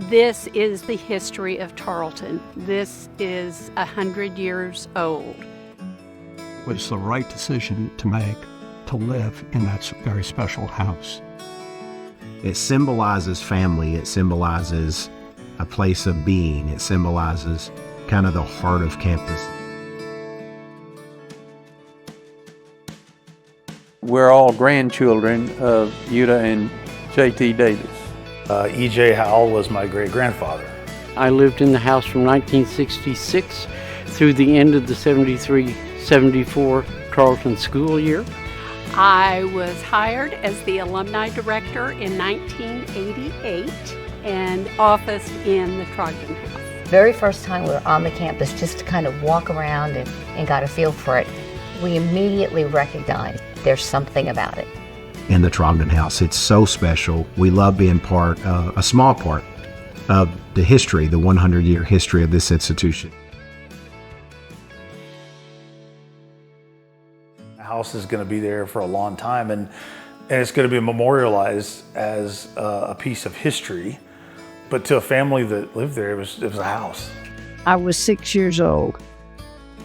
This is the history of Tarleton. This is 100 years old. It was the right decision to make to live in that very special house. It symbolizes family. It symbolizes a place of being. It symbolizes kind of the heart of campus. We're all grandchildren of Yuta and J.T. Davis. E.J. Howell was my great-grandfather. I lived in the house from 1966 through the end of the 73-74 Tarleton school year. I was hired as the alumni director in 1988 and officed in the Trogdon House. Very first time we were on the campus, just to kind of walk around and got a feel for it, we immediately recognized there's something about it. In the Trogdon House, it's so special. We love being a small part of the history, the 100-year history of this institution. The house is going to be there for a long time, and it's going to be memorialized as a piece of history. But to a family that lived there, it was a house. I was 6 years old,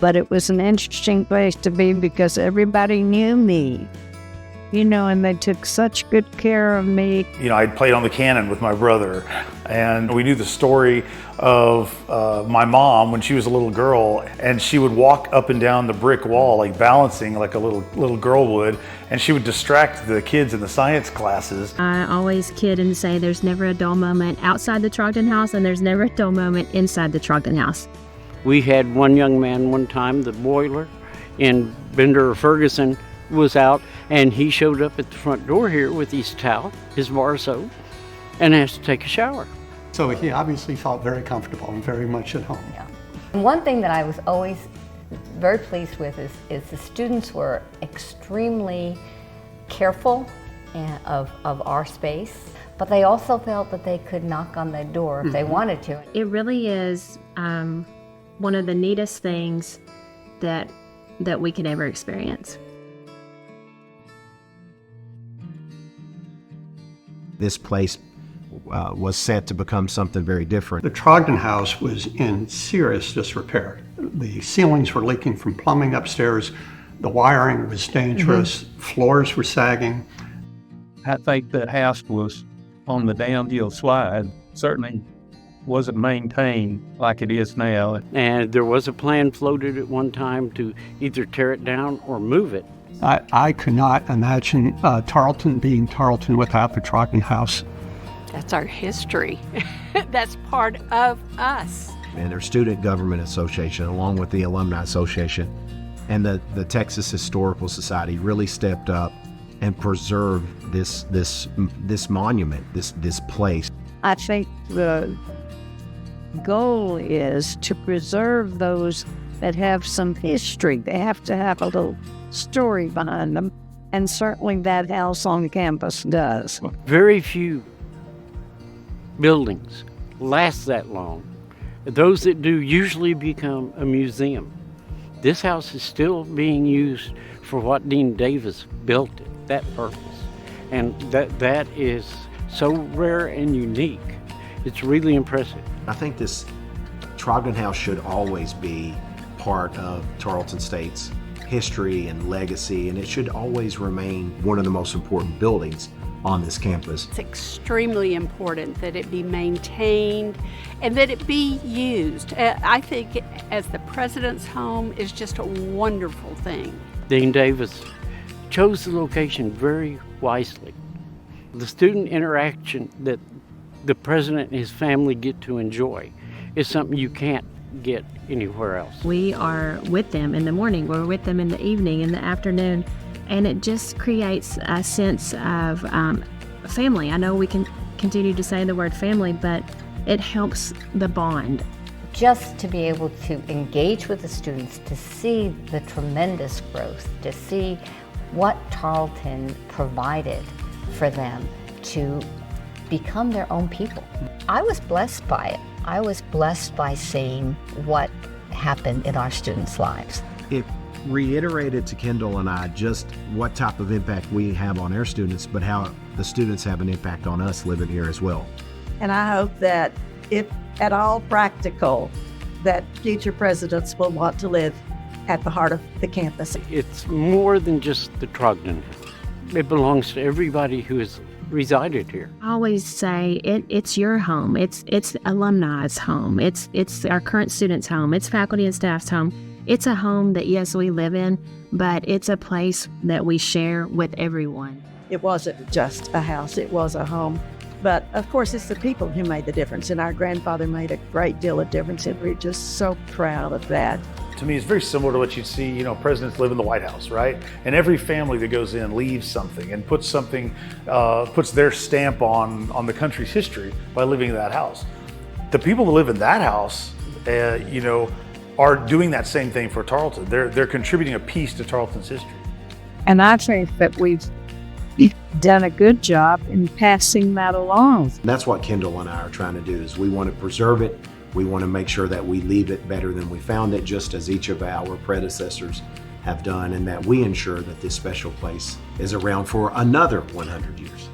but it was an interesting place to be because everybody knew me, and they took such good care of me. I'd played on the cannon with my brother, and we knew the story of my mom when she was a little girl, and she would walk up and down the brick wall, like balancing like a little girl would, and she would distract the kids in the science classes. I always kid and say there's never a dull moment outside the Trogdon House, and there's never a dull moment inside the Trogdon House. We had one young man one time, the boiler in Bender Ferguson was out, and he showed up at the front door here with his towel, his bar soap, and asked to take a shower. So he obviously felt very comfortable and very much at home. Yeah. And one thing that I was always very pleased with is the students were extremely careful of our space, but they also felt that they could knock on the door if they wanted to. It really is one of the neatest things that we could ever experience. This place was set to become something very different. The Trogdon House was in serious disrepair. The ceilings were leaking from plumbing upstairs. The wiring was dangerous. Floors were sagging. I think that house was on the downhill slide. Certainly wasn't maintained like it is now. And there was a plan floated at one time to either tear it down or move it. I could not imagine Tarleton being Tarleton without the Trogdon House. That's our history. That's part of us. And their Student Government Association, along with the Alumni Association, and the Texas Historical Society really stepped up and preserved this monument, this place. I think the goal is to preserve those that have some history. They have to have a little story behind them, and certainly that house on campus does. Very few buildings last that long. Those that do usually become a museum. This house is still being used for what Dean Davis built it, that purpose. And that is so rare and unique. It's really impressive. I think this Trogdon House should always be part of Tarleton State's history and legacy, and it should always remain one of the most important buildings on this campus. It's extremely important that it be maintained and that it be used. I think as the president's home is just a wonderful thing. Dean Davis chose the location very wisely. The student interaction that the president and his family get to enjoy is something you can't get anywhere else. We are with them in the morning, we're with them in the evening, in the afternoon, and it just creates a sense of family. I know we can continue to say the word family, but it helps the bond. Just to be able to engage with the students, to see the tremendous growth, to see what Tarleton provided for them to become their own people. I was blessed by it. I was blessed by seeing what happened in our students' lives. It reiterated to Kendall and I just what type of impact we have on our students, but how the students have an impact on us living here as well. And I hope that if at all practical, that future presidents will want to live at the heart of the campus. It's more than just the Trogdon House. It belongs to everybody who has resided here. I always say it's your home. It's alumni's home. It's our current students' home. It's faculty and staff's home. It's a home that, yes, we live in, but it's a place that we share with everyone. It wasn't just a house, it was a home. But of course, it's the people who made the difference, and our grandfather made a great deal of difference, and we're just so proud of that. To me, it's very similar to what you'd see, presidents live in the White House, right? And every family that goes in leaves something and puts their stamp on the country's history by living in that house. The people who live in that house, are doing that same thing for Tarleton. They're contributing a piece to Tarleton's history. And I think that we've done a good job in passing that along. And that's what Kendall and I are trying to do, is we want to preserve it. We want to make sure that we leave it better than we found it, just as each of our predecessors have done, and that we ensure that this special place is around for another 100 years.